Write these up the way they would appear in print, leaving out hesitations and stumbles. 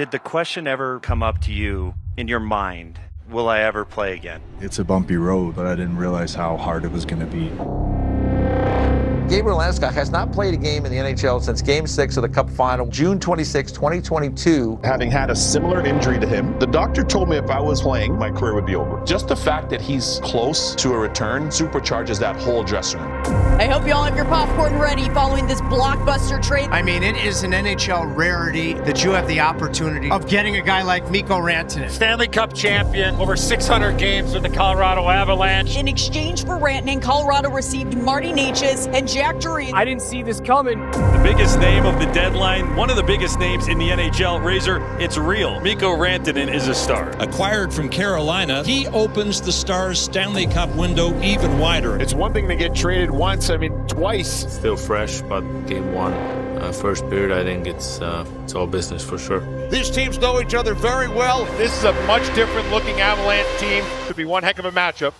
Did the question ever come up to you in your mind, will I ever play again? It's a bumpy road, but I didn't realize how hard it was going to be. Gabriel Landeskog has not played a game in the NHL since Game 6 of the Cup Final, June 26, 2022. Having had a similar injury to him, the doctor told me if I was playing, my career would be over. Just the fact that he's close to a return supercharges that whole dressing room. I hope you all have your popcorn ready following this blockbuster trade. I mean, it is an NHL rarity that you have the opportunity of getting a guy like Mikko Rantanen. Stanley Cup champion, over 600 games with the Colorado Avalanche. In exchange for Rantanen, Colorado received Marty Necas and Jack Drury. I didn't see this coming. The biggest name of the deadline, one of the biggest names in the NHL, Razor, it's real. Mikko Rantanen is a star. Acquired from Carolina, he opens the Stars' Stanley Cup window even wider. It's one thing to get traded once, twice. Still fresh, but game one, first period, I think it's all business for sure. These teams know each other very well. This is a much different looking Avalanche team. Could be one heck of a matchup.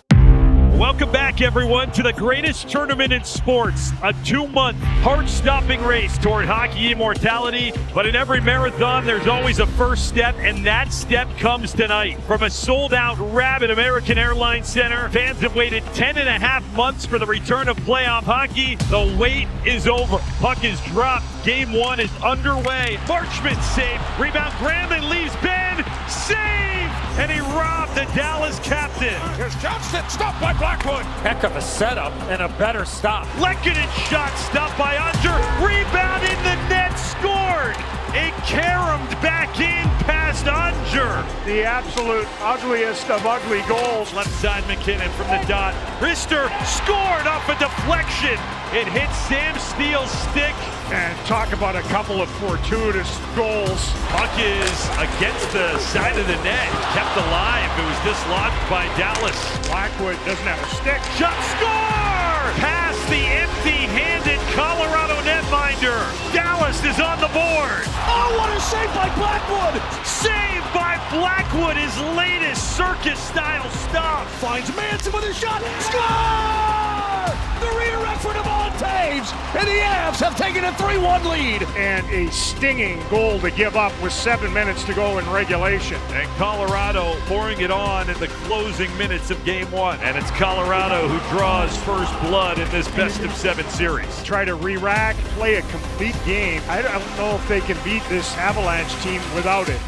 Welcome back, everyone, to the greatest tournament in sports. A 2-month, heart-stopping race toward hockey immortality. But in every marathon, there's always a first step, and that step comes tonight. From a sold-out, rabid American Airlines Center, fans have waited 10.5 months for the return of playoff hockey. The wait is over. Puck is dropped. Game 1 is underway. Marchment saved. Rebound. Granlund leaves Ben. Save! And he robbed the Dallas captain. Here's Johnston, stopped by Blackwood. Heck of a setup and a better stop. Lehkonen shot stopped by Unger. Rebound in the net, scored. It caromed back in past Unger. The absolute ugliest of ugly goals. Left side McKinnon from the dot. Rister scored off a deflection. It hit Sam Steele's stick. And talk about a couple of fortuitous goals. Puck is against the side of the net. Kept alive. It was dislodged by Dallas. Blackwood doesn't have a stick. Shot, score! Past the empty-handed Colorado netminder. Dallas is on the board. Oh, what a save by Blackwood! Saved by Blackwood, his latest circus-style stop. Finds Manson with a shot. Score! The redirect for Devon Toews, and the Avs have taken a 3-1 lead. And a stinging goal to give up with 7 minutes to go in regulation. And Colorado pouring it on in the closing minutes of Game 1. And it's Colorado who draws first blood in this best-of-7 series. Try to re-rack, play a complete game. I don't know if they can beat this Avalanche team without it.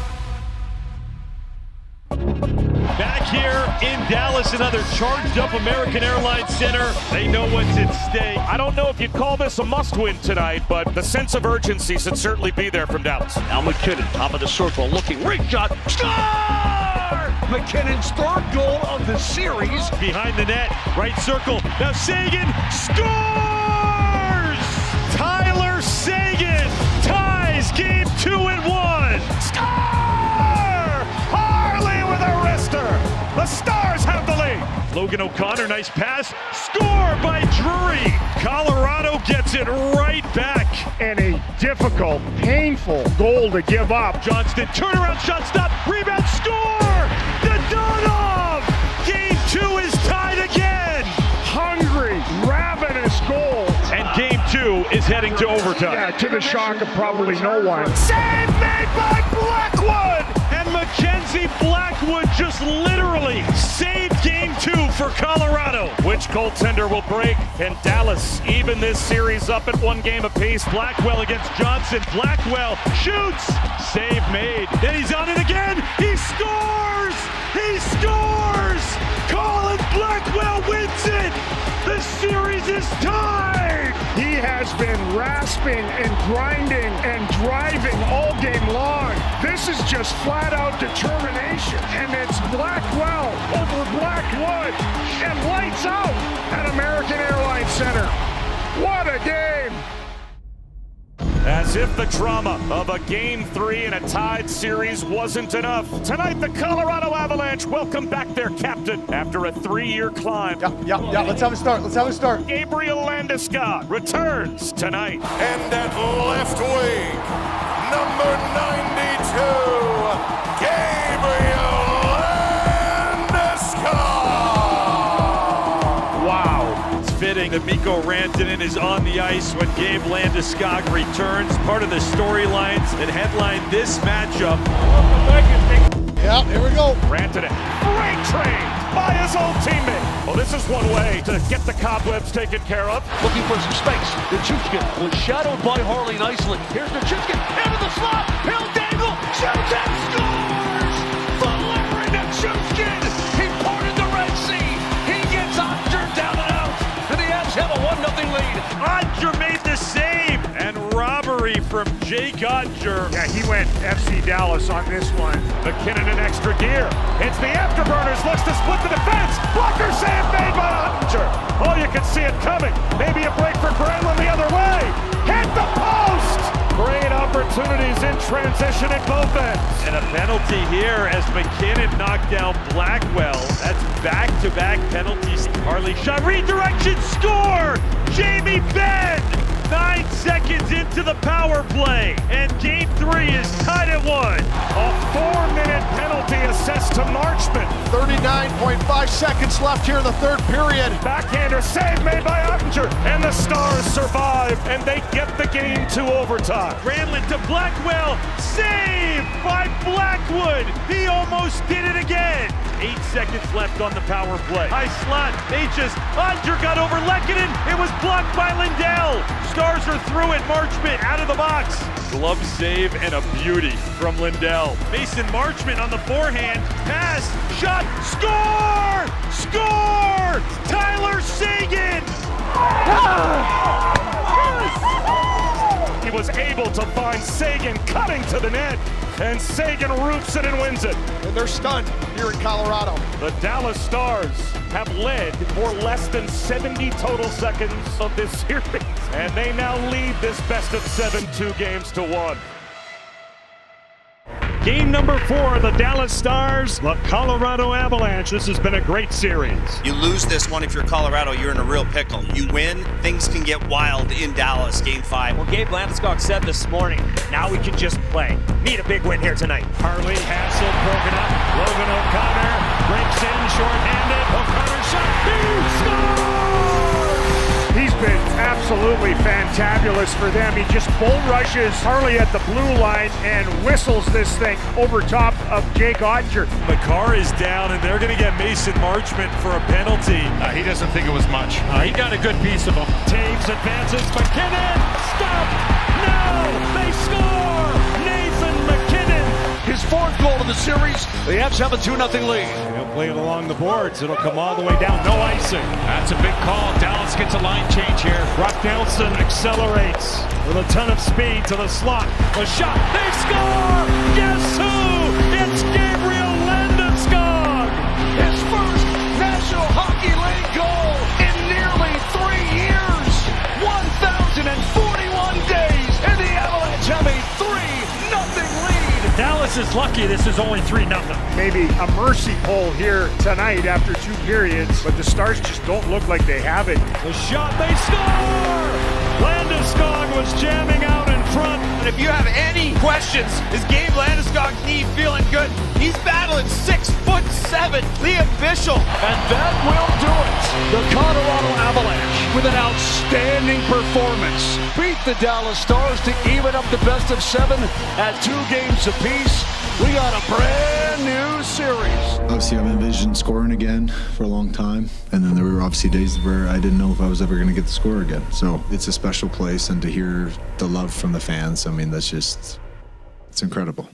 Back here in Dallas, another charged-up American Airlines Center. They know what's at stake. I don't know if you'd call this a must-win tonight, but the sense of urgency should certainly be there from Dallas. Now McKinnon, top of the circle, looking, ring shot, score! McKinnon's third goal of the series. Behind the net, right circle. Now Seguin scores! Tyler Seguin ties Game 2 at 1. Score! Harley with a wrister. The Stars have the lead. Logan O'Connor, nice pass. Score by Drury. Colorado gets it right back. And a difficult, painful goal to give up. Johnston, turnaround shot, stop, rebound, score! The Donov! Game 2 is tied again. Hungry, ravenous goal. And Game 2 is heading to overtime. Yeah, to the shock of probably no one. Save made by Blackwood! And Mackenzie Blackwood just literally saved Game 2 for Colorado. Which goaltender will break? And Dallas even this series up at 1 game apiece. Blackwell against Johnson. Blackwell shoots. Save made. Then he's on it again. He scores! He scores! Colin Blackwell wins it! The series is tied! He has been rasping and grinding and driving all game long. This is just flat-out determination. And it's Blackwell over Blackwood. And lights out at American Airlines Center. What a game! As if the trauma of a Game 3 in a tied series wasn't enough. Tonight, the Colorado Avalanche welcome back their captain after a 3-year climb. Yeah, let's have a start. Gabriel Landeskog returns tonight. And at left wing, number 92, Gabriel Landeskog. Wow. It's fitting that Mikko Rantanen is on the ice when Gabe Landeskog returns. Part of the storylines that headline this matchup. Yeah, here we go. Rantanen, great trade by his old teammate. Well, this is one way to get the cobwebs taken care of. Looking for some space. Nichushkin was shadowed by Harley nicely. Here's Nichushkin into the slot. He'll dangle, shoots and scores! Valeri Nichushkin! He parted the Red Sea. He gets Ottinger down and out. And the Avs have a 1-0 lead. Ottinger made the save, and robbery from Jake Ottinger. Yeah, he went FC Dallas on this one. McKinnon in extra gear. Hits the afterburners, looks to split the defense. Blocker save made by Ottinger. Oh, you can see it coming. Maybe a break for Granlund the other way. Hit the post! Great opportunities in transition at both ends. And a penalty here as McKinnon knocked down Blackwell. That's back-to-back penalties. Harley shot, redirection, score! Jamie Benn! 9 seconds into the power play, and Game 3 is tied at 1. A 4-minute penalty assessed to Marchment. 39.5 seconds left here in the third period. Backhander save made by Ottinger, and the Stars survive, and they get the game to overtime. Granlund to Blackwell, saved by Blackwood. He almost did it again. 8 seconds left on the power play. High slot, Ottinger got over Lehkonen. It was blocked by Lindell. Stars are through it. Marchment out of the box. Glove save and a beauty from Lindell. Mason Marchment on the forehand. Pass, shot, score! Score! Tyler Seguin! He was able to find Seguin cutting to the net, and Seguin roofs it and wins it. And they're stunned here in Colorado. The Dallas Stars have led for less than 70 total seconds of this series, and they now lead this best of 7 2-1. Game number 4, the Dallas Stars, the Colorado Avalanche. This has been a great series. You lose this one if you're Colorado, you're in a real pickle. You win, things can get wild in Dallas, Game 5. Well, Gabe Landeskog said this morning, now we can just play. Need a big win here tonight. Harley, Hassel, broken up. Logan O'Connor breaks in, shorthanded. O'Connor shot, scores! He's been absolutely fantabulous for them. He just bull rushes Harley at the blue line and whistles this thing over top of Jake Ottinger. Makar is down, and they're going to get Mason Marchment for a penalty. He doesn't think it was much. He got a good piece of him. Taves advances, McKinnon, stop! No! They score! Nathan McKinnon! His fourth goal of the series. The Avs have a 2-0 lead. He'll play it along the boards. It'll come all the way down. No icing. That's a big call. Dallas gets a line change here. Brock Nelson accelerates with a ton of speed to the slot. A shot. They score! Guess who? It's Gabriel Landeskog! His first National Hockey League goal in nearly 3 years. 1,041 days, and the Avalanche have a 3-0 lead. Dallas is lucky this is only 3-0. Maybe a mercy pull here tonight after 2 periods, but the Stars just don't look like they have it. The shot, they score! Landeskog was jamming out in front. And if you have any questions, is Gabe Landeskog's knee feeling good? He's battling 6'7", the official. And that will do it. The Colorado Avalanche, with an outstanding performance, beat the Dallas Stars to even up the best of 7 at 2 games apiece. We got a brand new series. Obviously, I've envisioned scoring again for a long time. And then there were obviously days where I didn't know if I was ever going to get to score again. So it's a special place, and to hear the love from the fans, I mean, it's incredible.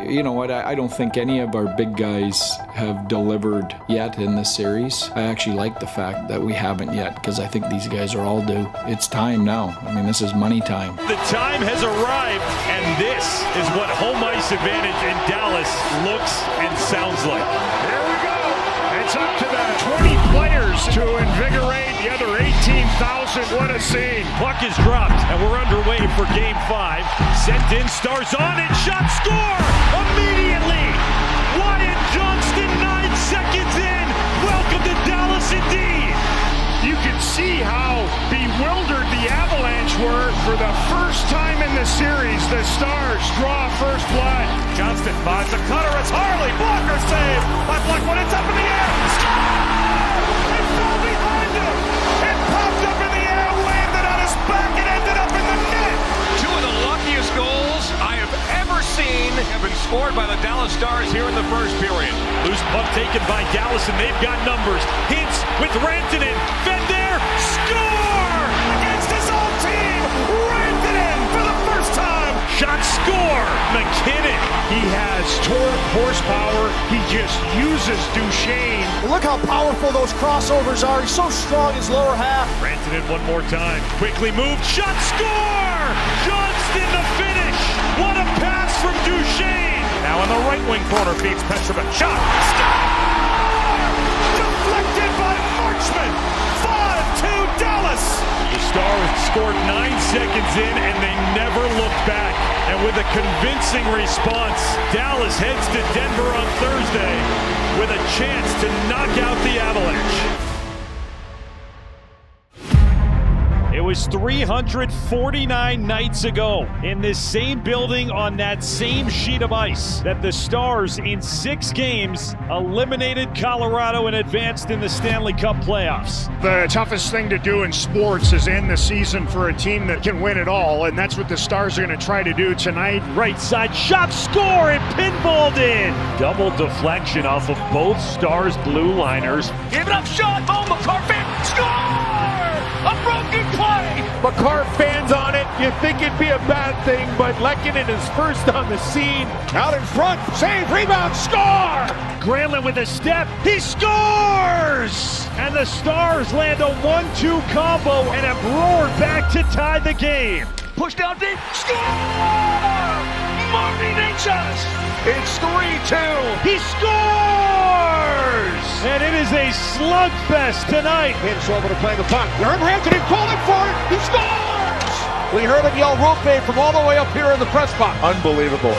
You know what, I don't think any of our big guys have delivered yet in this series. I actually like the fact that we haven't yet, because I think these guys are all due. It's time now. I mean, this is money time. The time has arrived, and this is what home ice advantage in Dallas looks and sounds like. Here we go. It's up to the 20 players to invigorate the other 18,000. What a scene. Puck is dropped, and we're underway for Game 5. Sent in, Stars on it, shot, score! Immediately! Wyatt Johnston, 9 seconds in. Welcome to Dallas indeed. You can see how bewildered the Avalanche were. For the first time in the series, the Stars draw first blood. Johnston finds the cutter. It's Harley. Blocker save by Blackwood. It's up in the air. Score! It fell behind him. have been scored by the Dallas Stars here in the first period. Loose puck taken by Dallas, and they've got numbers. Hintz with Rantanen. Fed there. Score! Against his own team! Rantanen for the first time! Shot score! McKinnon. He has torque, horsepower. He just uses Duchesne. Look how powerful those crossovers are. He's so strong his lower half. Rantanen one more time. Quickly moved. Shot score! Johnston the finish. What a pass from Duchesne. Now in the right wing corner feeds Petrovic. Shot! Score! Deflected by Marchment. 5-2 Dallas. The Stars scored 9 seconds in, and they never looked back. And with a convincing response, Dallas heads to Denver on Thursday with a chance to knock out the Avalanche. It was 349 nights ago in this same building on that same sheet of ice that the Stars in 6 games eliminated Colorado and advanced in the Stanley Cup playoffs. The toughest thing to do in sports is end the season for a team that can win it all, and that's what the Stars are going to try to do tonight. Right side shot, score, and pinballed in. Double deflection off of both Stars blue liners. Give it up, shot. Oh, McCarr, score! A broken play. McCarr fans on it. You think it'd be a bad thing, but Lehkonen is first on the scene. Out in front, save, rebound, score! Granlund with a step, he scores! And the Stars land a 1-2 combo and have roared back to tie the game. Push down deep, score! Marty Necas! It's 3-2. He scores! And it is a slugfest tonight. Hintz over to play the puck. Herb Rantanen calling for it. He scores! We heard him yell rope from all the way up here in the press box. Unbelievable.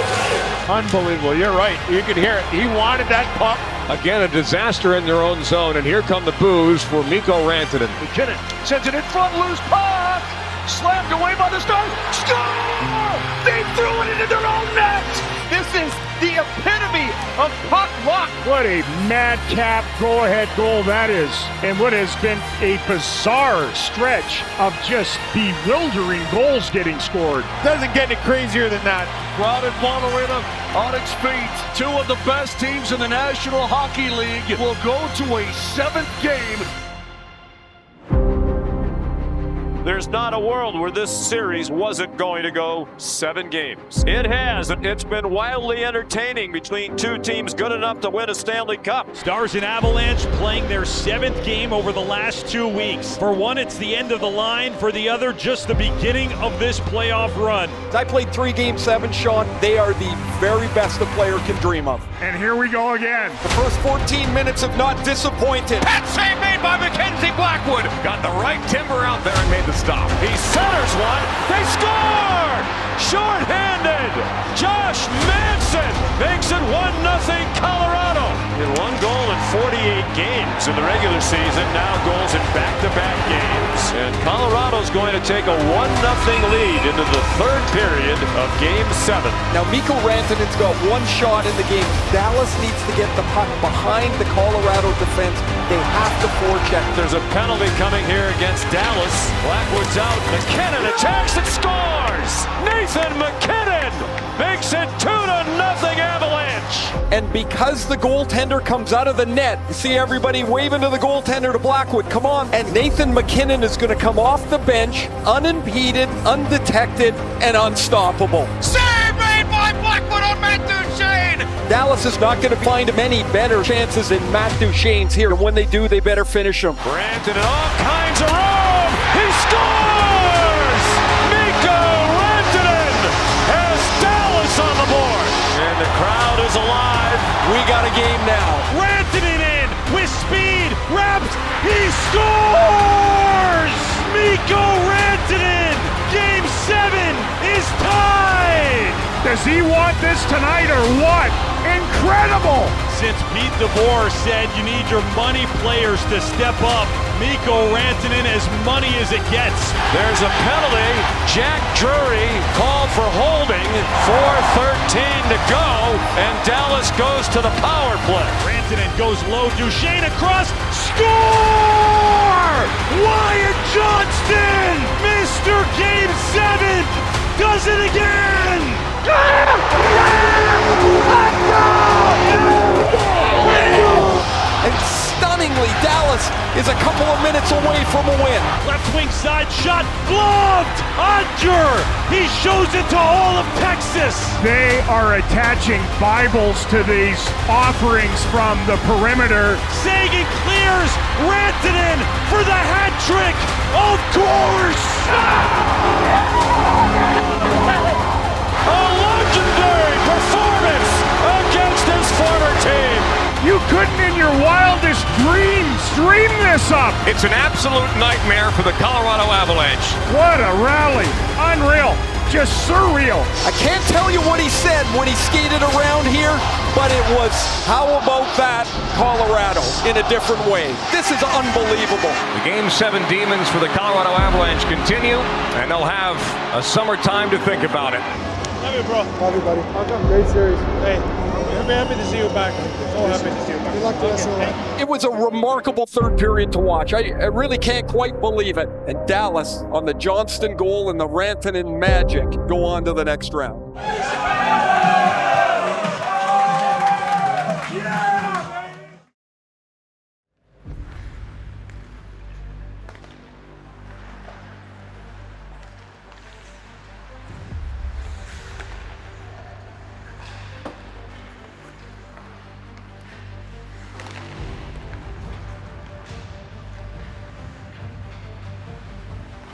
Unbelievable. You're right. You can hear it. He wanted that puck. Again, a disaster in their own zone. And here come the boos for Mikko Rantanen. McKinnon sends it in front, loose puck. Slammed away by the Stars. Score! They threw it into their own net. This is the epitome of puck luck. What a madcap go-ahead goal that is. And what has been a bizarre stretch of just bewildering goals getting scored. Doesn't get any crazier than that. Crowded Monterrey on its feet. 2 of the best teams in the National Hockey League will go to a 7th game. There's not a world where this series wasn't going to go 7 games. It has, and it's been wildly entertaining between 2 teams good enough to win a Stanley Cup. Stars and Avalanche playing their 7th game over the last 2 weeks. For one, it's the end of the line. For the other, just the beginning of this playoff run. I played 3 Game 7, Sean. They are the very best a player can dream of. And here we go again. The first 14 minutes have not disappointed. That save made by Mackenzie Blackwood. Got the right timber out there and made the stop. He centers one. They score! Short-handed. Josh Manson makes it 1-0 Colorado. In 1 goal in 48 games in the regular season. Now goals in back-to-back games. And Colorado's going to take a 1-0 lead into the 3rd period of Game 7. Now Mikko Rantanen's got 1 shot in the game. Dallas needs to get the puck behind the Colorado defense. They have to forecheck. There's a penalty coming here against Dallas. Blackwood's out. McKinnon attacks and scores! Nathan McKinnon makes it 2-0 Avalanche. And because the goaltender comes out of the net, you see everybody waving to the goaltender to Blackwood, come on. And Nathan McKinnon is going to come off the bench, unimpeded, undetected, and unstoppable. Save made by Blackwood on Matt Duchesne. Dallas is not going to find him any better chances than Matt Duchesne's here. And when they do, they better finish him. Branton in all kinds of room. He scores! Mikko Rantanen has Dallas on the board. And the crowd is alive. We got a game now. Rantanen in with speed. Wrapped. He scores! Mikko Rantanen. Game 7 is tied. Does he want this tonight or what? Incredible! Since Pete DeBoer said you need your money players to step up, Mikko Rantanen as money as it gets. There's a penalty. Jack Drury called for holding. 4:13 to go, and Dallas goes to the power play. Rantanen goes low. Duchesne across. Score! Wyatt Johnston, Mr. Game 7, does it again! And stunningly, Dallas is a couple of minutes away from a win. Left wing side shot, gloved! Under! He shows it to all of Texas! They are attaching Bibles to these offerings from the perimeter. Sagan clears, Rantanen for the hat trick! Of course! A legendary performance against his former team. You couldn't in your wildest dreams dream this up. It's an absolute nightmare for the Colorado Avalanche. What a rally. Unreal. Just surreal. I can't tell you what he said when he skated around here, but it was, how about that, Colorado, in a different way. This is unbelievable. The Game 7 demons for the Colorado Avalanche continue, and they'll have a summertime to think about it. Love you, bro. Love you, buddy. Welcome. Great series. Hey, I'm happy to see you back. So happy to see you back. Good luck to us all. It was a remarkable third period to watch. I really can't quite believe it. And Dallas, on the Johnston goal and the Rantanen magic, go on to the next round.